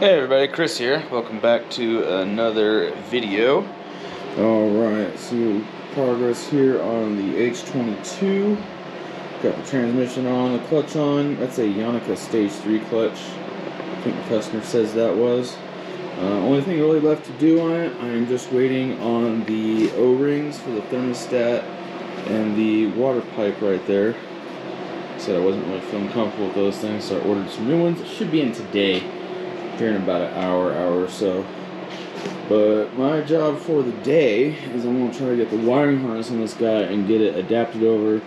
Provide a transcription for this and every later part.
Hey everybody, Chris here. Welcome back to another video. Alright, so progress here on the H22. Got the transmission on, the clutch on. That's a Yannica Stage 3 clutch. I think the customer says that was. Only thing really left to do on it, I am just waiting on the O-rings for the thermostat and the water pipe right there. Said I wasn't really feeling comfortable with those things, so I ordered some new ones. It should be in today. Here in about an hour or so. But my job for the day is I'm going to try to get the wiring harness on this guy and get it adapted over.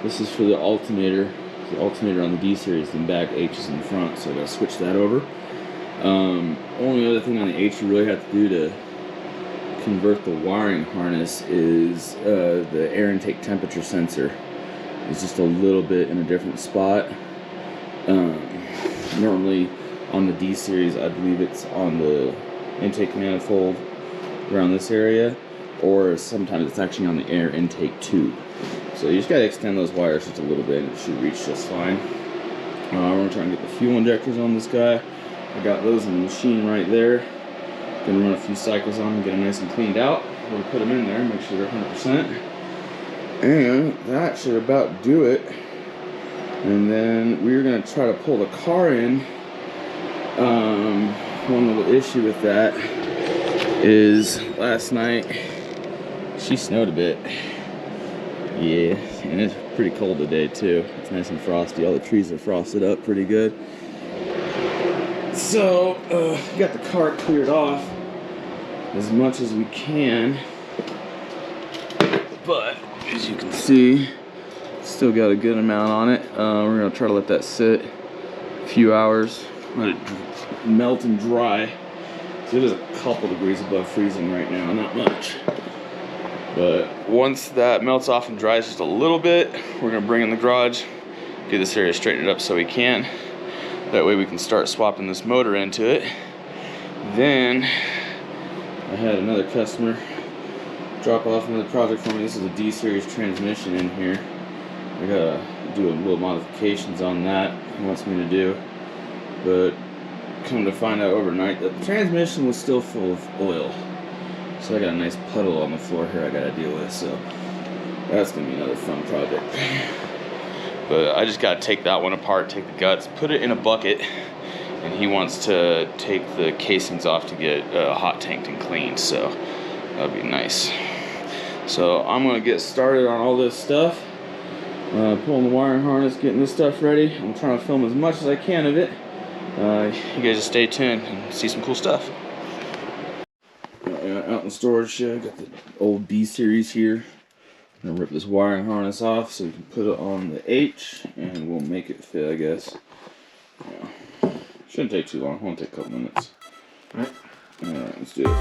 This is for the alternator. The alternator on the D series, the back, H is in the front, so I got to switch that over. Only other thing on the H you really have to do to convert the wiring harness is the air intake temperature sensor. It's just a little bit in a different spot. Normally on the D series, I believe it's on the intake manifold around this area, or sometimes it's actually on the air intake tube. So you just gotta extend those wires just a little bit and it should reach just fine. We're gonna try and get the fuel injectors on this guy. I got those in the machine right there. Gonna run a few cycles on them, get them nice and cleaned out. We'll put them in there, make sure they're 100%. And that should about do it. And then we're gonna try to pull the car in. One little issue with that is last night she snowed a bit. Yeah, and it's pretty cold today too. It's nice and frosty. All the trees are frosted up pretty good. So, got the car cleared off as much as we can. But, as you can see, still got a good amount on it. We're going to try to let that sit a few hours. Let it melt and dry. So it is a couple degrees above freezing right now, not much. But once that melts off and dries just a little bit, we're gonna bring in the garage, get this area straightened up so we can. That way we can start swapping this motor into it. Then I had another customer drop off another project for me. This is a D series transmission in here. I gotta do a little modifications on that he wants me to do. But come to find out overnight that the transmission was still full of oil. So I got a nice puddle on the floor here I gotta deal with, so that's gonna be another fun project. But I just gotta take that one apart, take the guts, put it in a bucket, and he wants to take the casings off to get hot tanked and cleaned, so that'll be nice. So I'm gonna get started on all this stuff. Pulling the wiring harness, getting this stuff ready. I'm trying to film as much as I can of it. You guys just stay tuned and see some cool stuff. Out in the storage shed, got the old D series here. I'm gonna rip this wiring harness off so we can put it on the H and we'll make it fit, I guess. Yeah. Shouldn't take too long, won't take a couple minutes. Alright, let's do it.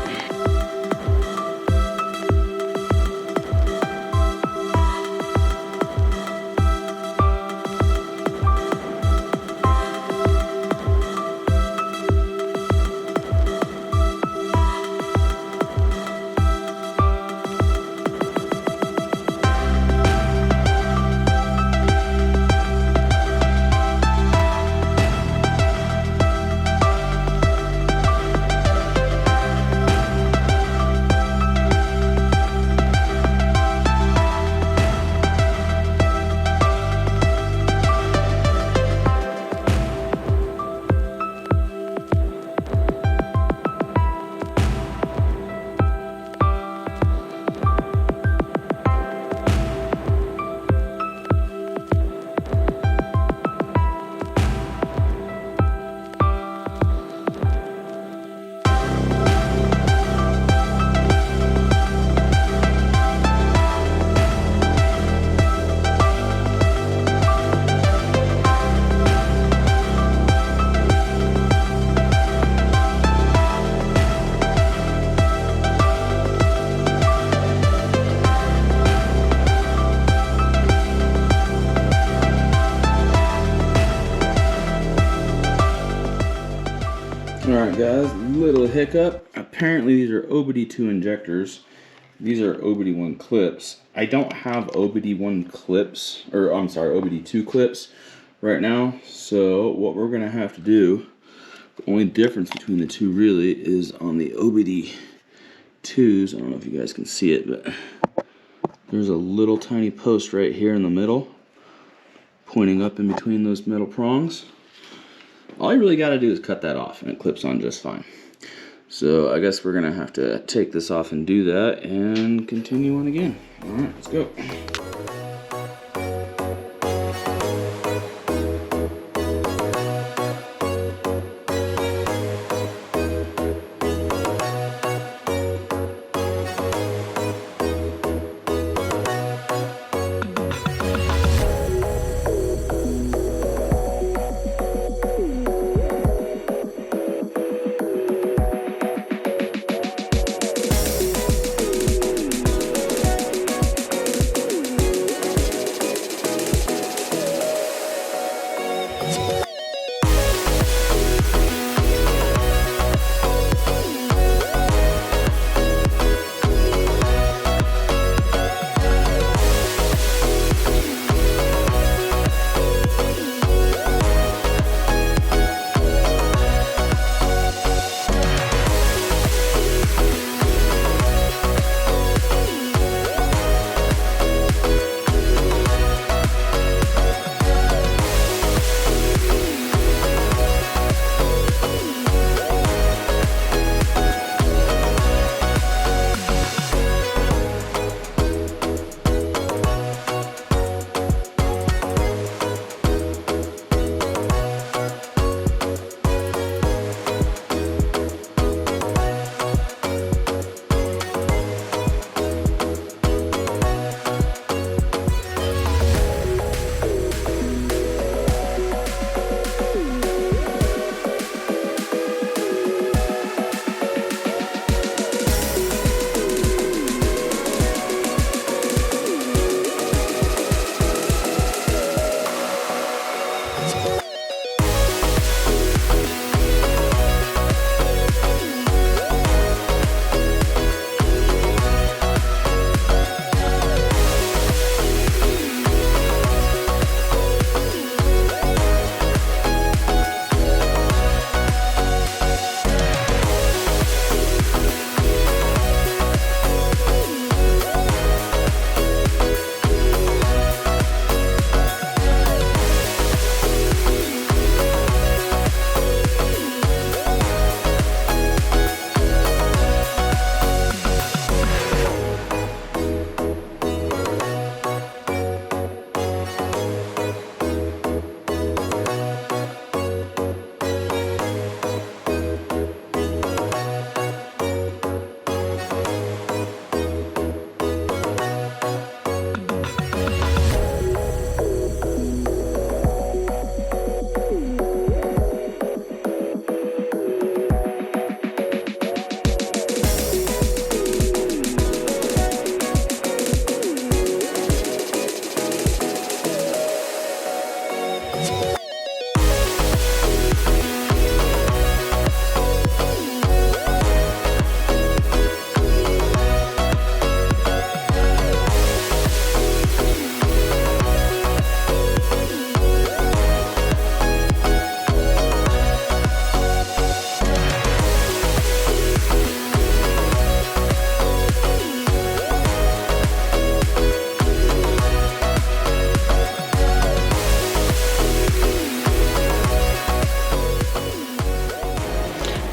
Alright guys, little hiccup. Apparently these are OBD2 injectors. These are OBD1 clips. I don't have OBD1 clips, or I'm sorry, OBD2 clips right now. So what we're gonna have to do, The only difference between the two really is on the OBD2s. I don't know if you guys can see it, but there's a little tiny post right here in the middle, pointing up in between those metal prongs. All you really got to do is cut that off, and it clips on just fine. So I guess we're gonna have to take this off and do that, and continue on again. All right, let's go.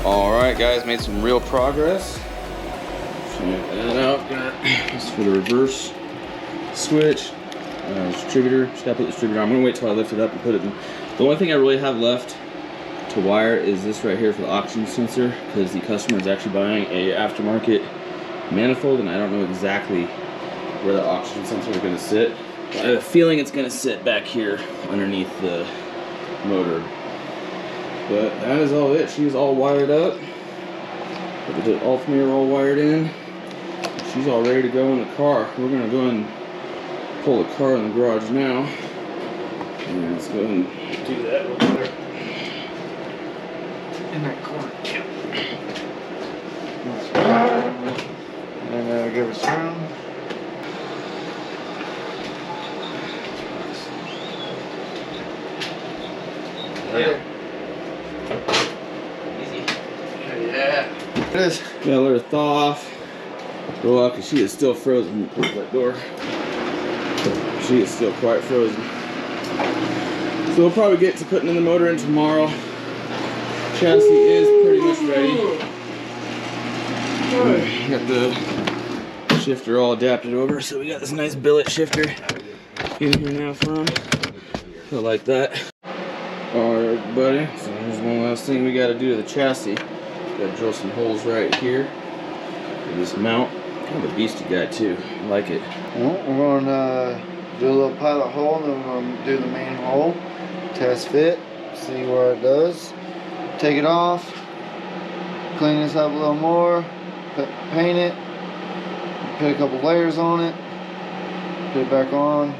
Alright guys, made some real progress. Check that out. Got this for the reverse switch. Distributor. Just gotta put the distributor on. I'm gonna wait till I lift it up and put it in. The only thing I really have left to wire is this right here for the oxygen sensor, because the customer is actually buying a aftermarket manifold and I don't know exactly where the oxygen sensor is gonna sit. I have a feeling it's gonna sit back here underneath the motor. But that is all it. She's all wired up. The alternator all wired in. She's all ready to go in the car. We're gonna go and pull the car in the garage now. And let's go and do that real quick. In that corner. Yep. And give us room. Yeah. It is. Gotta let her thaw off. Well, because she is still frozen. Close that door. She is still quite frozen. So we'll probably get to putting in the motor in tomorrow. Chassis is pretty much ready. Got the shifter all adapted over, so we got this nice billet shifter in here now for him. So like that. Alright, buddy. So here's one last thing we got to do to the chassis. Got to drill some holes right here for this mount. Kind of a beastie guy too. I like it. Well, we're going to do a little pilot hole, and then we're going to do the main hole, test fit, see where it does. Take it off, clean this up a little more, paint it, put a couple layers on it, put it back on,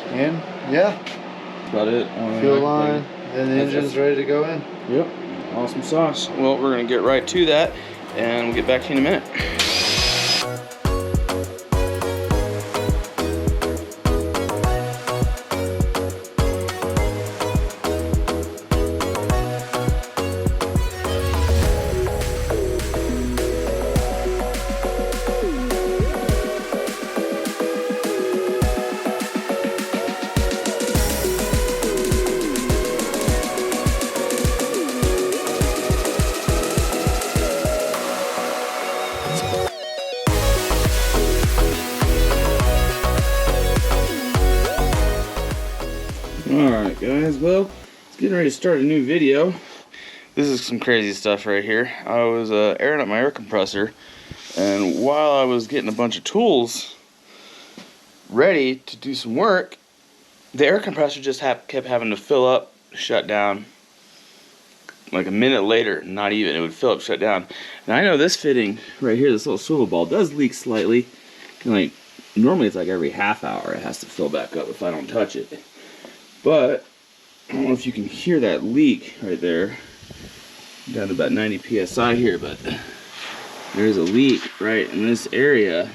and yeah. That's about it. Fuel line, and the engine's ready to go in. Yep, awesome sauce. Well, we're gonna get right to that, and we'll get back to you in a minute. Alright guys, well, it's getting ready to start a new video. This is some crazy stuff right here. I was airing up my air compressor, and while I was getting a bunch of tools ready to do some work, the air compressor just kept having to fill up, shut down. Like a minute later, not even, it would fill up, shut down. Now I know this fitting right here, this little swivel ball, does leak slightly. Like, normally it's like every half hour it has to fill back up if I don't touch it. But I don't know if you can hear that leak right there. Down to about 90 psi here, but there's a leak right in this area.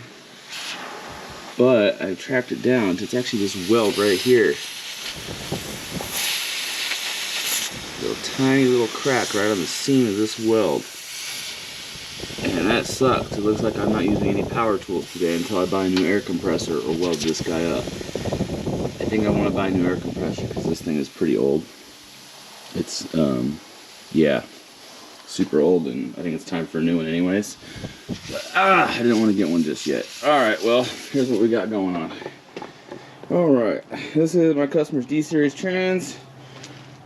But I've tracked it down. It's actually this weld right here. Little tiny little crack right on the seam of this weld. And that sucks. It looks like I'm not using any power tools today until I buy a new air compressor or weld this guy up. I think I want to buy a new air compressor because this thing is pretty old. It's, yeah, super old, and I think it's time for a new one anyways. But, I didn't want to get one just yet. Alright, well, here's what we got going on. Alright, this is my customer's D-Series trans.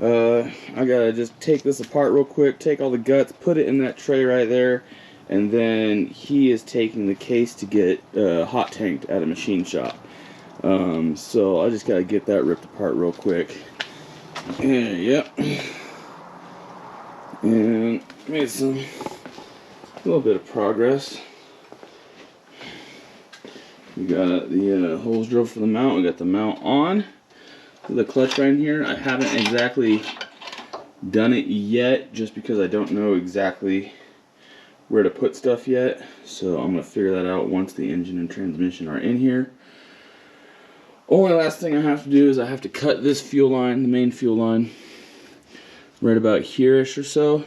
I gotta just take this apart real quick, take all the guts, put it in that tray right there, and then he is taking the case to get hot tanked at a machine shop. So I just gotta get that ripped apart real quick. And yep. And made a little bit of progress. We got the holes drilled for the mount. We got the mount on. The clutch right here, I haven't exactly done it yet just because I don't know exactly where to put stuff yet. So I'm gonna figure that out once the engine and transmission are in here. Only last thing I have to do is I have to cut this fuel line, the main fuel line, right about here-ish or so. I'm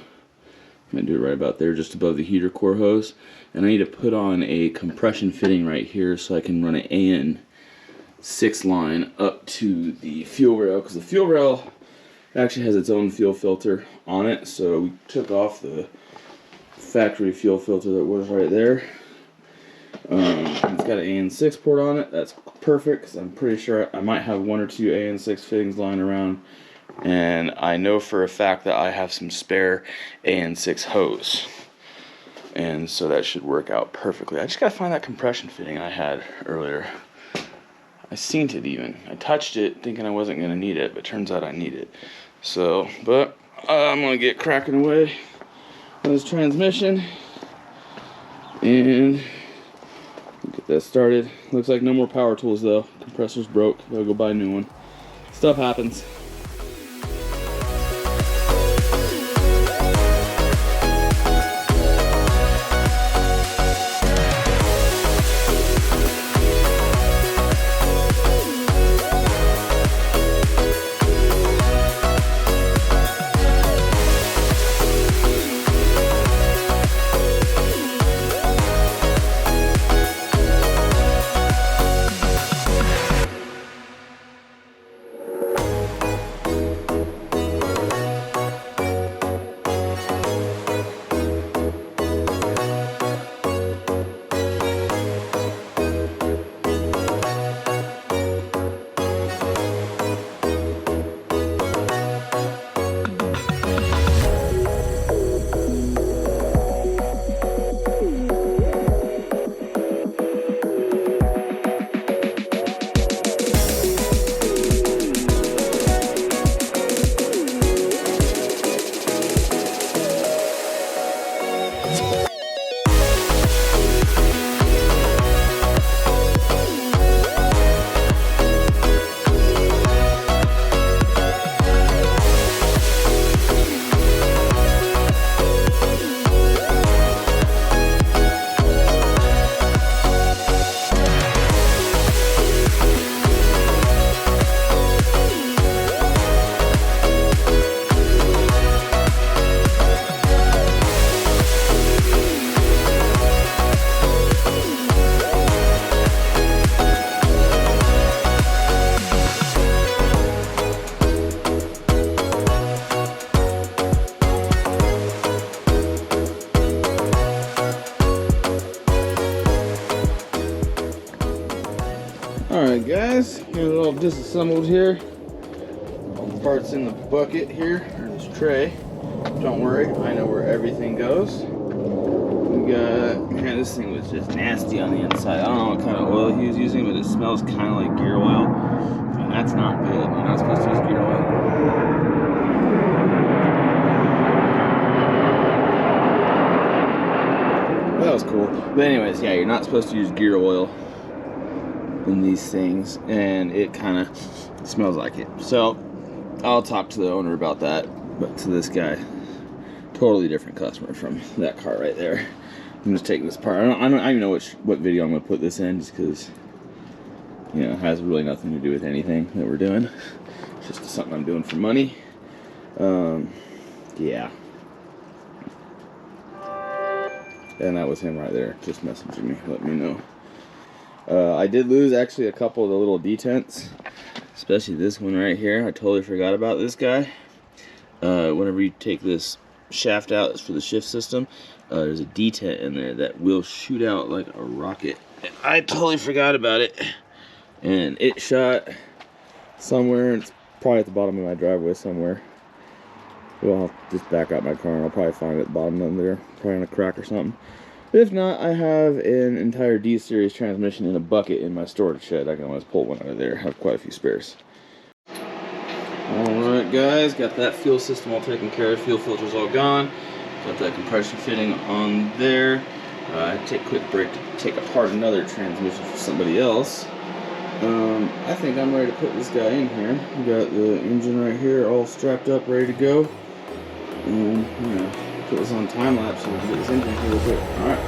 gonna do it right about there, just above the heater core hose. And I need to put on a compression fitting right here so I can run an AN6 line up to the fuel rail, because the fuel rail actually has its own fuel filter on it. So we took off the factory fuel filter that was right there. It's got an AN6 port on it. That's perfect because I'm pretty sure I might have 1 or 2 AN6 fittings lying around, and I know for a fact that I have some spare AN6 hose, and so that should work out perfectly. I just gotta find that compression fitting I had earlier. I seen it even. I touched it thinking I wasn't gonna need it, but turns out I need it. So, but I'm gonna get cracking away on this transmission and get that started. Looks like no more power tools though. Compressor's broke. Gotta go buy a new one. Stuff happens. guys, got it all disassembled here. All the parts in the bucket here, or this tray. Don't worry, I know where everything goes. We got, man, this thing was just nasty on the inside. I don't know what kind of oil he was using, but it smells kind of like gear oil. And that's not good. You're not supposed to use gear oil. That was cool. But anyways, yeah, you're not supposed to use gear oil in these things, and it kind of smells like it. So I'll talk to the owner about that. But to this guy, totally different customer from that car right there. I'm just taking this part. I don't even know what video I'm gonna put this in, just because, you know, it has really nothing to do with anything that we're doing. It's just something I'm doing for money. Yeah. And that was him right there, just messaging me, let me know. I did lose actually a couple of the little detents, especially this one right here. I totally forgot about this guy. Whenever you take this shaft out, it's for the shift system, there's a detent in there that will shoot out like a rocket. And I totally forgot about it. And it shot somewhere, it's probably at the bottom of my driveway somewhere. Well, I'll just back out my car and I'll probably find it at the bottom under there, probably on a crack or something. If not, I have an entire D-series transmission in a bucket in my storage shed. I can always pull one out of there. I have quite a few spares. Alright guys, got that fuel system all taken care of. Fuel filter's all gone. Got that compression fitting on there. I take a quick break to take apart another transmission for somebody else. I think I'm ready to put this guy in here. We got the engine right here all strapped up, ready to go. And I'm gonna put this on time lapse so we can get this engine here real quick. Alright.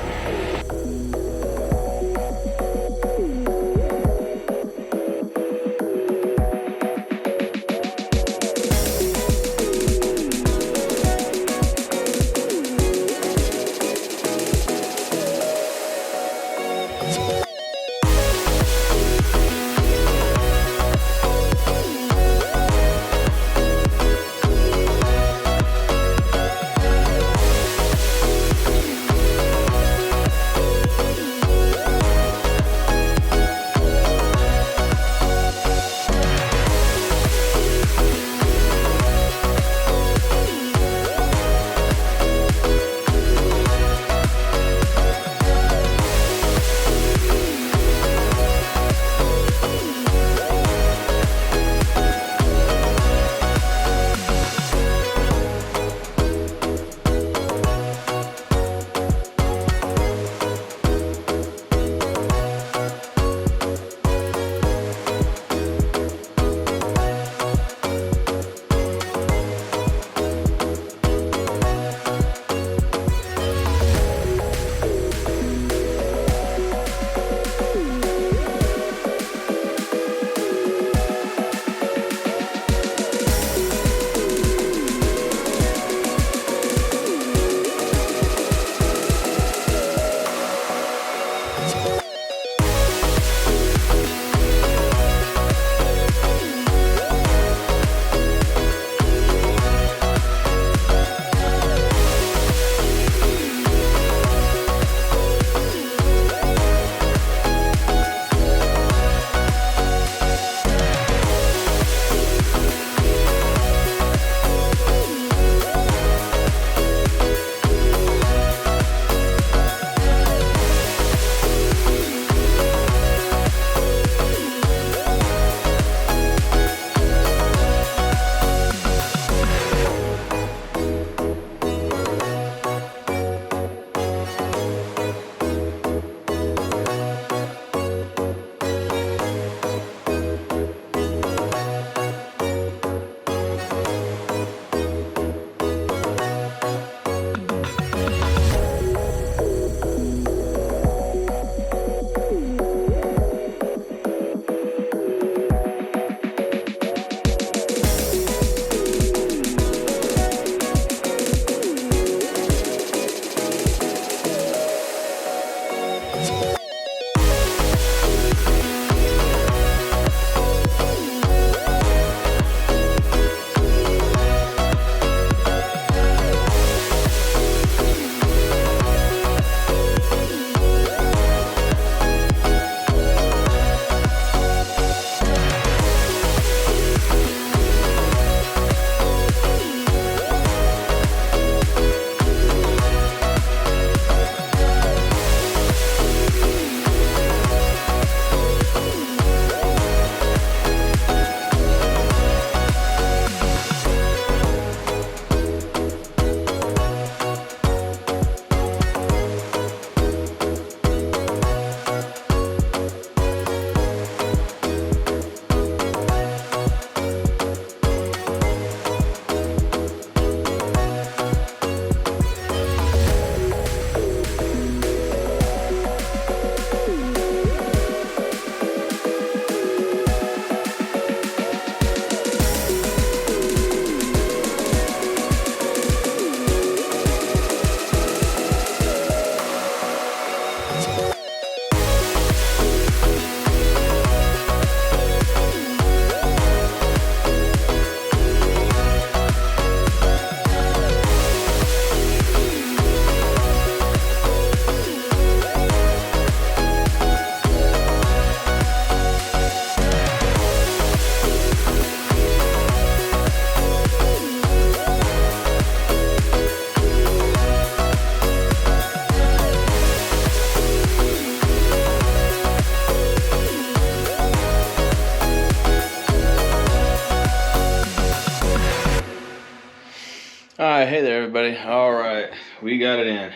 everybody. Alright, we got it in.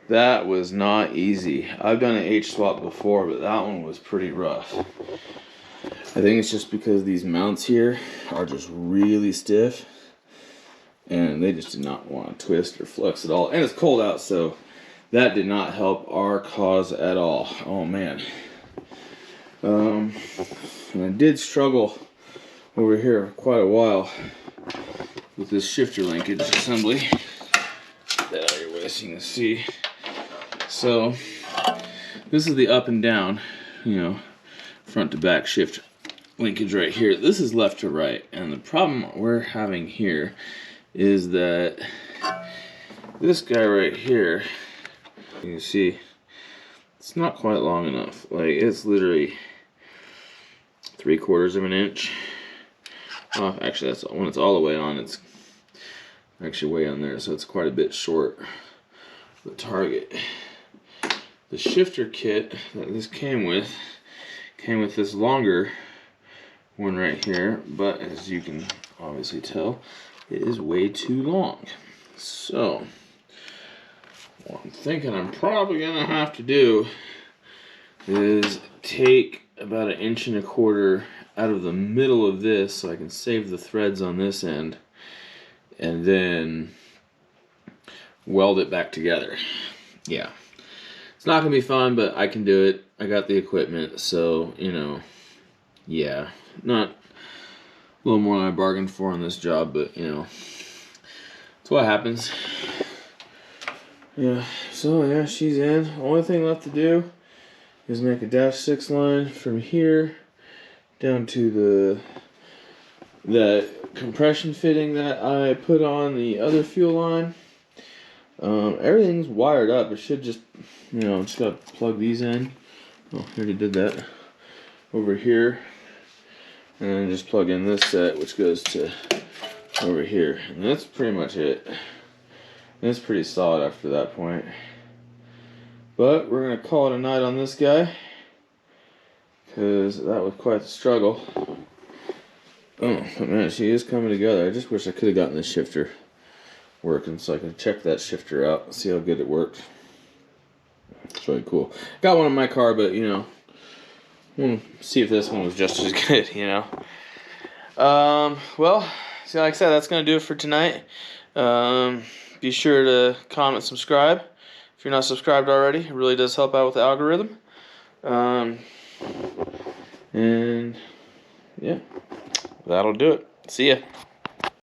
That was not easy. I've done an H-swap before, but that one was pretty rough. I think it's just because these mounts here are just really stiff, and they just did not want to twist or flex at all. And it's cold out, so that did not help our cause at all. Oh man. And I did struggle over here quite a while with this shifter linkage assembly. Get that out of your way so you can see. So this is the up and down, you know, front to back shift linkage right here. This is left to right, and the problem we're having here is that this guy right here, you can see it's not quite long enough. Like, it's literally 3/4 of an inch. Oh, actually, that's when it's all the way on, it's actually way on there, so it's quite a bit short of the target. The shifter kit that this came with this longer one right here, but as you can obviously tell, it is way too long. So what I'm thinking I'm probably gonna have to do is take about 1.25 inches out of the middle of this so I can save the threads on this end, and then weld it back together. Yeah. It's not gonna be fun, but I can do it. I got the equipment, so, you know, yeah. Not a little more than I bargained for on this job, but, you know, it's what happens. Yeah, so yeah, she's in. Only thing left to do is make a -6 line from here down to the compression fitting that I put on the other fuel line. Everything's wired up. It should just, you know, just gotta plug these in. Oh, I already did that over here. And then just plug in this set, which goes to over here. And that's pretty much it. And it's pretty solid after that point. But we're gonna call it a night on this guy, because that was quite the struggle. Oh, but man, she is coming together. I just wish I could have gotten this shifter working so I could check that shifter out, see how good it worked. It's really cool. Got one in my car, but you know, we'll see if this one was just as good, you know. Well, see, like I said, that's gonna do it for tonight. Be sure to comment, subscribe if you're not subscribed already. It really does help out with the algorithm. And yeah, that'll do it. See ya.